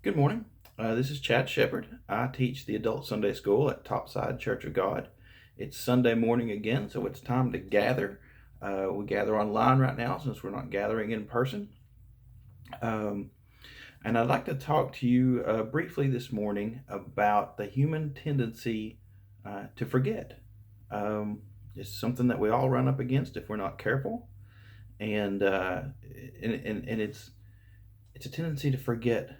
Good morning. This is Chad Shepard. I teach the adult Sunday school at Topside Church of God. It's Sunday morning again, so it's time to gather. We gather online right now since we're not gathering in person. Um, and I'd like to talk to you briefly this morning about the human tendency to forget. Um, it's something that we all run up against if we're not careful, and it's a tendency to forget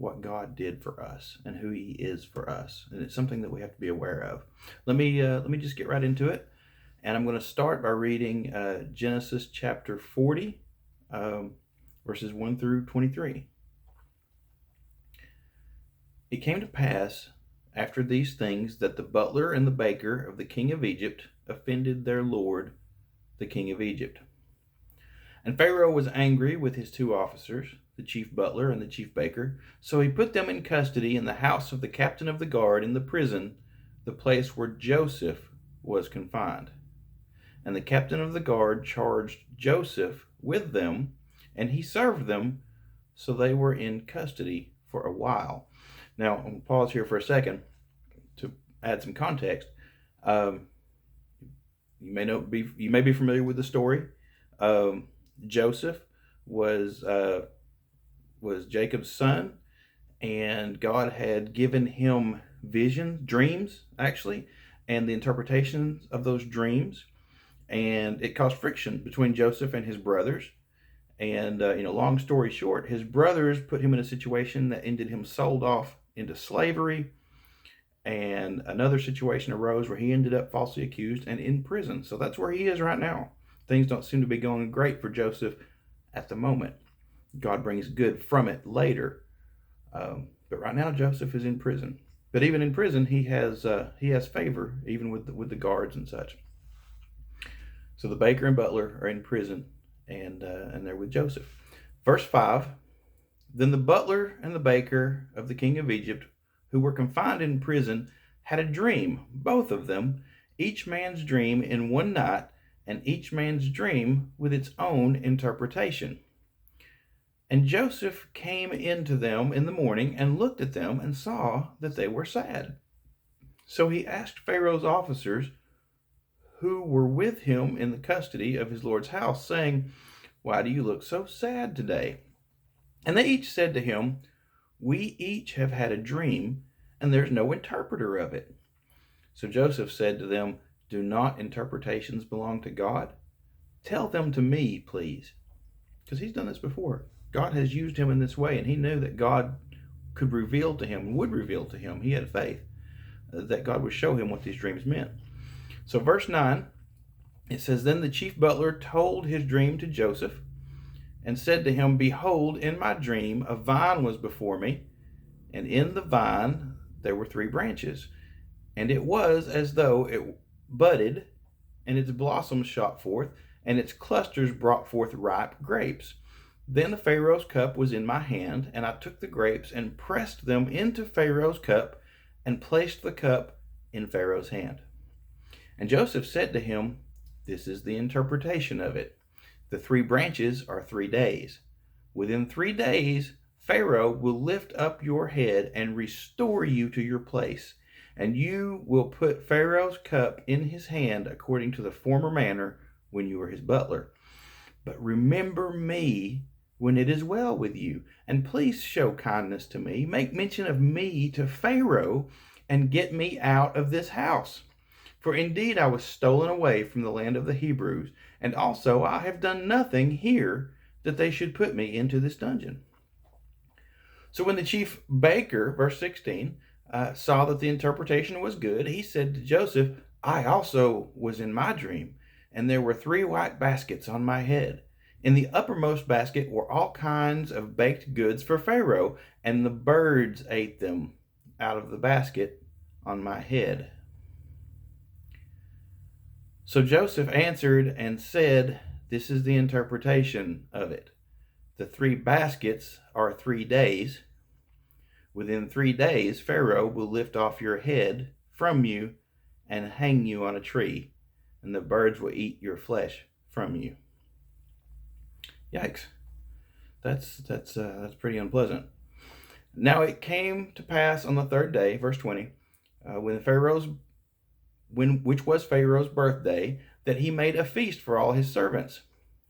what God did for us and who He is for us, and it's something that we have to be aware of. Let me just get right into it, and I'm going to start by reading Genesis chapter 40, um, verses 1 through 23. It came to pass after these things that the butler and the baker of the king of Egypt offended their lord, the king of Egypt. And Pharaoh was angry with his two officers, the chief butler and the chief baker, so he put them in custody in the house of the captain of the guard in the prison, the place where Joseph was confined. And the captain of the guard charged Joseph with them, and he served them, so they were in custody for a while. Now, I'm going to pause here for a second to add some context. Um, you may be familiar with the story. Joseph was was Jacob's son, and God had given him dreams actually, and the interpretations of those dreams, and it caused friction between Joseph and his brothers. And long story short, his brothers put him in a situation that ended him sold off into slavery, and another situation arose where he ended up falsely accused and in prison. So that's where he is right now. Things don't seem to be going great for Joseph at the moment. God brings good from it later. But right now, Joseph is in prison. But even in prison, he has favor, even with the guards and such. So the baker and butler are in prison, and they're with Joseph. Verse 5. Then the butler and the baker of the king of Egypt, who were confined in prison, had a dream, both of them, each man's dream in one night, and each man's dream with its own interpretation. And Joseph came into them in the morning and looked at them and saw that they were sad. So he asked Pharaoh's officers who were with him in the custody of his Lord's house, saying, "Why do you look so sad today?" And they each said to him, "We each have had a dream, and there's no interpreter of it." So Joseph said to them, "Do not interpretations belong to God? Tell them to me, please." Because he's done this before. God has used him in this way, and he knew that God could reveal to him, would reveal to him. He had faith that God would show him what these dreams meant. So verse 9, it says, Then the chief butler told his dream to Joseph and said to him, "Behold, in my dream a vine was before me, and in the vine there were 3 branches. And it was as though it budded, and its blossoms shot forth, and its clusters brought forth ripe grapes. Then the Pharaoh's cup was in my hand, and I took the grapes and pressed them into Pharaoh's cup and placed the cup in Pharaoh's hand." And Joseph said to him, "This is the interpretation of it. The 3 branches are 3 days. Within 3 days, Pharaoh will lift up your head and restore you to your place, and you will put Pharaoh's cup in his hand according to the former manner when you were his butler. But remember me when it is well with you, and please show kindness to me. Make mention of me to Pharaoh, and get me out of this house. For indeed I was stolen away from the land of the Hebrews, and also I have done nothing here that they should put me into this dungeon." So when the chief baker, verse 16, saw that the interpretation was good, he said to Joseph, "I also was in my dream, and there were 3 white baskets on my head. In the uppermost basket were all kinds of baked goods for Pharaoh, and the birds ate them out of the basket on my head." So Joseph answered and said, "This is the interpretation of it. The 3 baskets are 3 days. Within 3 days, Pharaoh will lift off your head from you and hang you on a tree, and the birds will eat your flesh from you." Yikes. That's pretty unpleasant. Now it came to pass on the third day, verse 20, when Pharaoh's which was Pharaoh's birthday, that he made a feast for all his servants.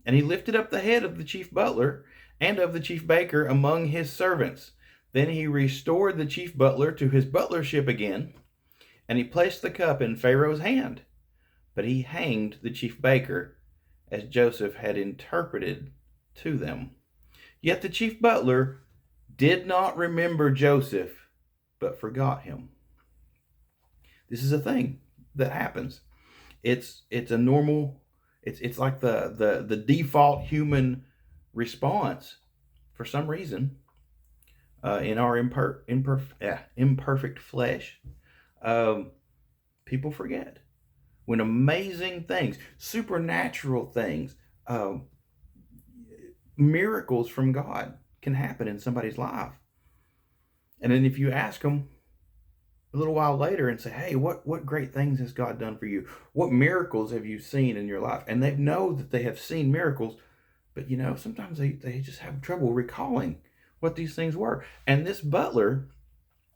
And he lifted up the head of the chief butler and of the chief baker among his servants. Then he restored the chief butler to his butlership again, and he placed the cup in Pharaoh's hand. But he hanged the chief baker, as Joseph had interpreted to them. Yet the chief butler did not remember Joseph, but forgot him. This is a thing that happens. It's a normal. It's like the default human response for some reason in our imperfect flesh. People forget when amazing things, supernatural things, miracles from God can happen in somebody's life. And then if you ask them a little while later and say, hey, what great things has God done for you? What miracles have you seen in your life? And they know that they have seen miracles, but sometimes they just have trouble recalling what these things were. And this butler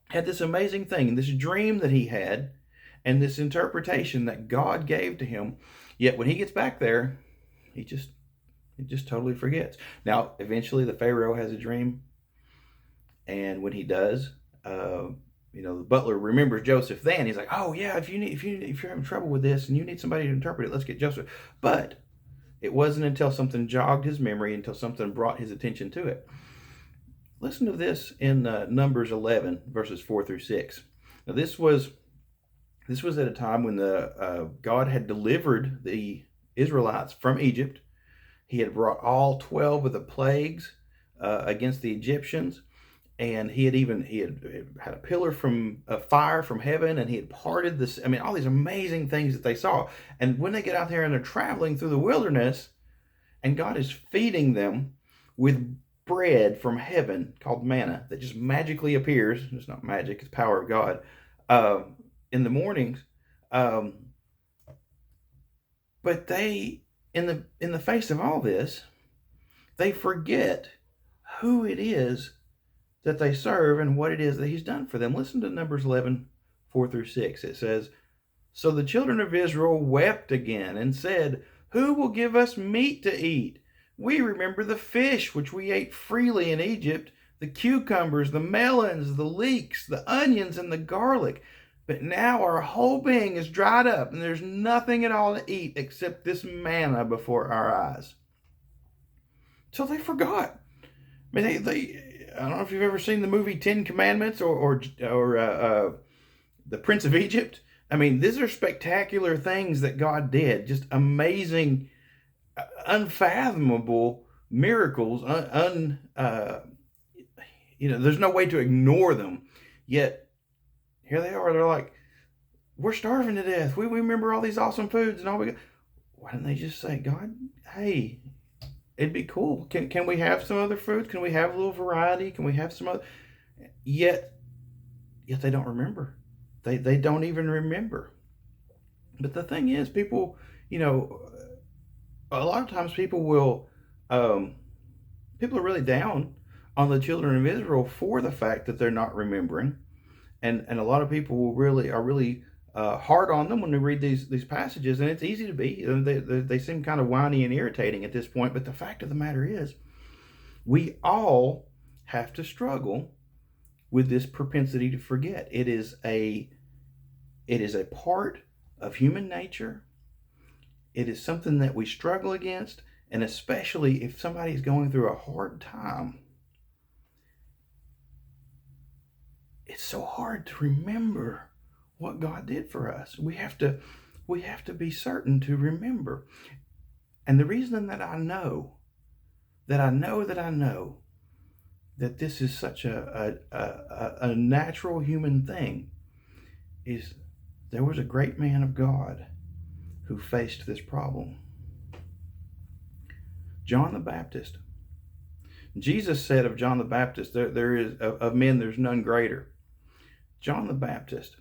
had this amazing thing, this dream that he had, and this interpretation that God gave to him. Yet when he gets back there, he just totally forgets. Now, eventually the Pharaoh has a dream, and when he does, the butler remembers Joseph. Then he's like, "Oh yeah, if you're having trouble with this and you need somebody to interpret it, let's get Joseph." But it wasn't until something jogged his memory, until something brought his attention to it. Listen to this in Numbers 11, verses 4 through 6. Now this was at a time when God had delivered the Israelites from Egypt. He had brought all 12 of the plagues against the Egyptians. And he had had a pillar from a fire from heaven, and he had parted this. I mean, all these amazing things that they saw. And when they get out there and they're traveling through the wilderness, and God is feeding them with bread from heaven called manna that just magically appears. It's not magic; it's power of God in the mornings. But they, in the face of all this, they forget who it is that they serve and what it is that he's done for them. Listen to Numbers 11, 4 through 6. It says, "So the children of Israel wept again and said, 'Who will give us meat to eat? We remember the fish which we ate freely in Egypt, the cucumbers, the melons, the leeks, the onions, and the garlic. But now our whole being is dried up, and there's nothing at all to eat except this manna before our eyes.'" So they forgot. I mean, I don't know if you've ever seen the movie 10 Commandments or The Prince of Egypt. I mean, these are spectacular things that God did. Just amazing, unfathomable miracles. There's no way to ignore them. Yet, here they are. They're like, we're starving to death. We remember all these awesome foods and all we got. Why didn't they just say, God, hey, it'd be cool. Can we have some other food? Can we have a little variety? Can we have some other? Yet they don't remember. They don't even remember. But the thing is, people, a lot of times people will, people are really down on the children of Israel for the fact that they're not remembering, and a lot of people are really hard on them when they read these passages, and it's easy to be. They seem kind of whiny and irritating at this point, but the fact of the matter is, we all have to struggle with this propensity to forget. It is a part of human nature. It is something that we struggle against, and especially if somebody's going through a hard time. It's so hard to remember what God did for us. We have to be certain to remember. And the reason that I know that this is such a natural human thing is there was a great man of God who faced this problem. John the Baptist. Jesus said of John the Baptist, there is of men there's none greater. John the Baptist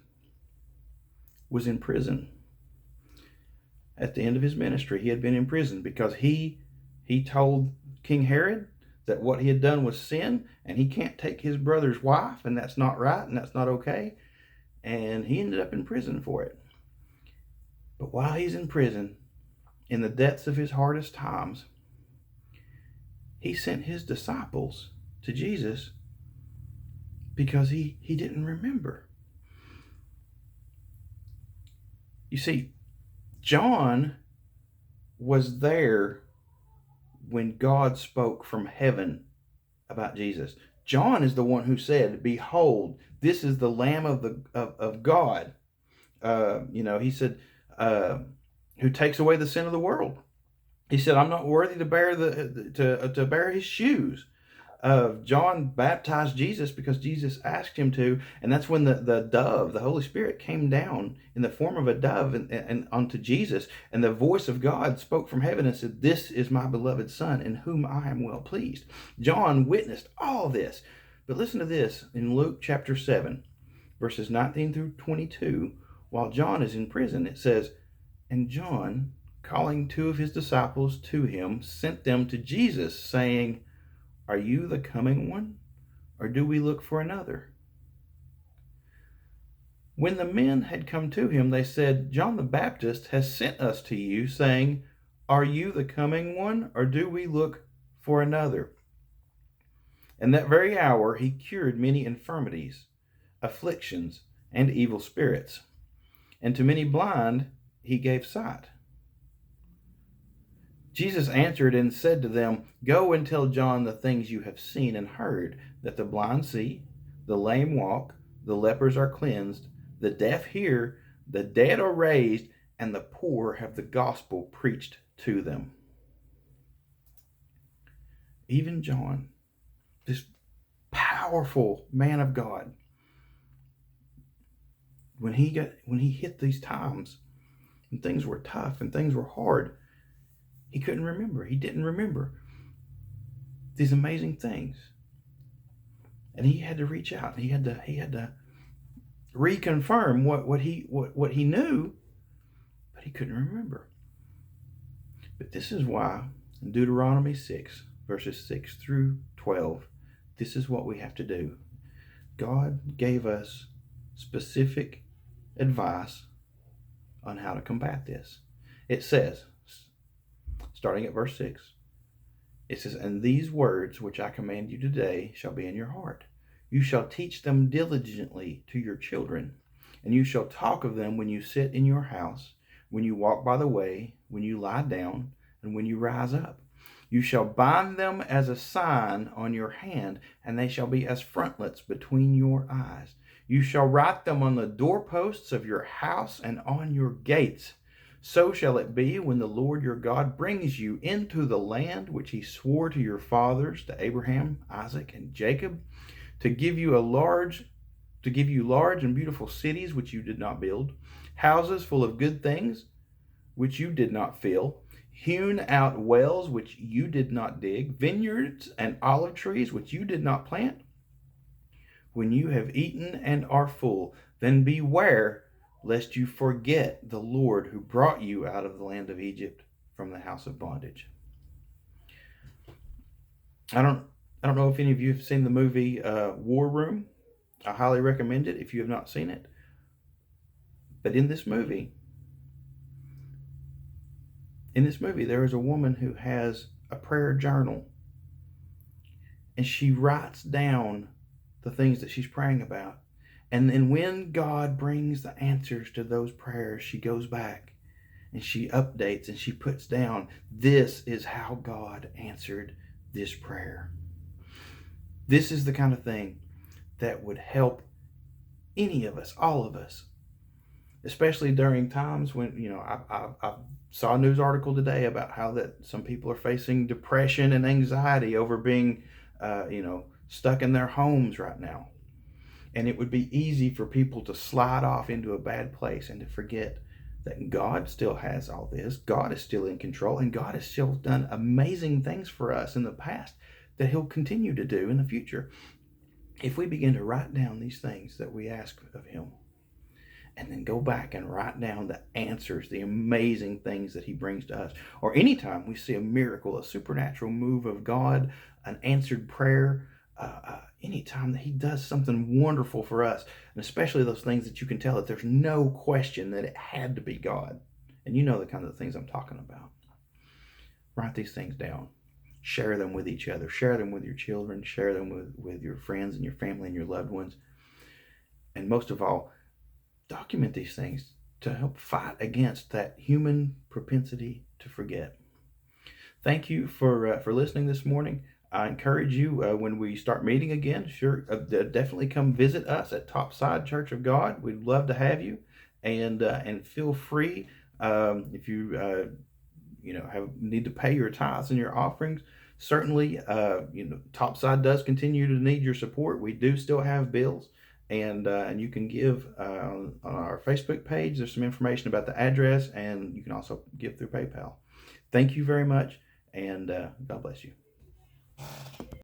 was in prison. At the end of his ministry, he had been in prison because he told King Herod that what he had done was sin, and he can't take his brother's wife, and that's not right, and that's not okay. And he ended up in prison for it. But while he's in prison, in the depths of his hardest times, he sent his disciples to Jesus because he didn't remember. You see, John was there when God spoke from heaven about Jesus. John is the one who said, "Behold, this is the Lamb of God." He said, "Who takes away the sin of the world." He said, "I'm not worthy to bear to bear his shoes." John baptized Jesus because Jesus asked him to, and that's when the dove, the Holy Spirit, came down in the form of a dove and onto Jesus, and the voice of God spoke from heaven and said, "This is my beloved Son, in whom I am well pleased." John witnessed all this. But listen to this in Luke chapter 7, verses 19 through 22. While John is in prison, it says, "And John, calling two of his disciples to him, sent them to Jesus, saying, 'Are you the coming one, or do we look for another?' When the men had come to him, they said, 'John the Baptist has sent us to you, saying, Are you the coming one, or do we look for another?' And that very hour he cured many infirmities, afflictions, and evil spirits, and to many blind he gave sight." Jesus answered and said to them, "Go and tell John the things you have seen and heard, that the blind see, the lame walk, the lepers are cleansed, the deaf hear, the dead are raised, and the poor have the gospel preached to them." Even John, this powerful man of God, when he hit these times and things were tough and things were hard, he couldn't remember. He didn't remember these amazing things. And he had to reach out. He had to reconfirm what he knew, but he couldn't remember. But this is why in Deuteronomy 6, verses 6 through 12, this is what we have to do. God gave us specific advice on how to combat this. It says, starting at verse 6, it says, "And these words which I command you today shall be in your heart. You shall teach them diligently to your children, and you shall talk of them when you sit in your house, when you walk by the way, when you lie down, and when you rise up. You shall bind them as a sign on your hand, and they shall be as frontlets between your eyes. You shall write them on the doorposts of your house and on your gates. So shall it be when the Lord your God brings you into the land which he swore to your fathers, to Abraham, Isaac, and Jacob, to give you large and beautiful cities which you did not build, houses full of good things which you did not fill, hewn out wells which you did not dig, vineyards and olive trees which you did not plant. When you have eaten and are full, then beware lest you forget the Lord who brought you out of the land of Egypt from the house of bondage." I don't know if any of you have seen the movie War Room. I highly recommend it if you have not seen it. But in this movie, there is a woman who has a prayer journal, and she writes down the things that she's praying about. And then when God brings the answers to those prayers, she goes back and she updates and she puts down, "This is how God answered this prayer." This is the kind of thing that would help any of us, all of us, especially during times when, I saw a news article today about how that some people are facing depression and anxiety over being, stuck in their homes right now. And it would be easy for people to slide off into a bad place and to forget that God still has all this. God is still in control, and God has still done amazing things for us in the past that he'll continue to do in the future. If we begin to write down these things that we ask of him, and then go back and write down the answers, the amazing things that he brings to us, or anytime we see a miracle, a supernatural move of God, an answered prayer, anytime that He does something wonderful for us, and especially those things that you can tell that there's no question that it had to be God. And you know the kind of things I'm talking about. Write these things down. Share them with each other. Share them with your children. Share them with your friends and your family and your loved ones. And most of all, document these things to help fight against that human propensity to forget. Thank you for listening this morning. I encourage you when we start meeting again, definitely come visit us at Topside Church of God. We'd love to have you, and feel free if you have need to pay your tithes and your offerings. Certainly, Topside does continue to need your support. We do still have bills, and you can give on our Facebook page. There's some information about the address, and you can also give through PayPal. Thank you very much, and God bless you.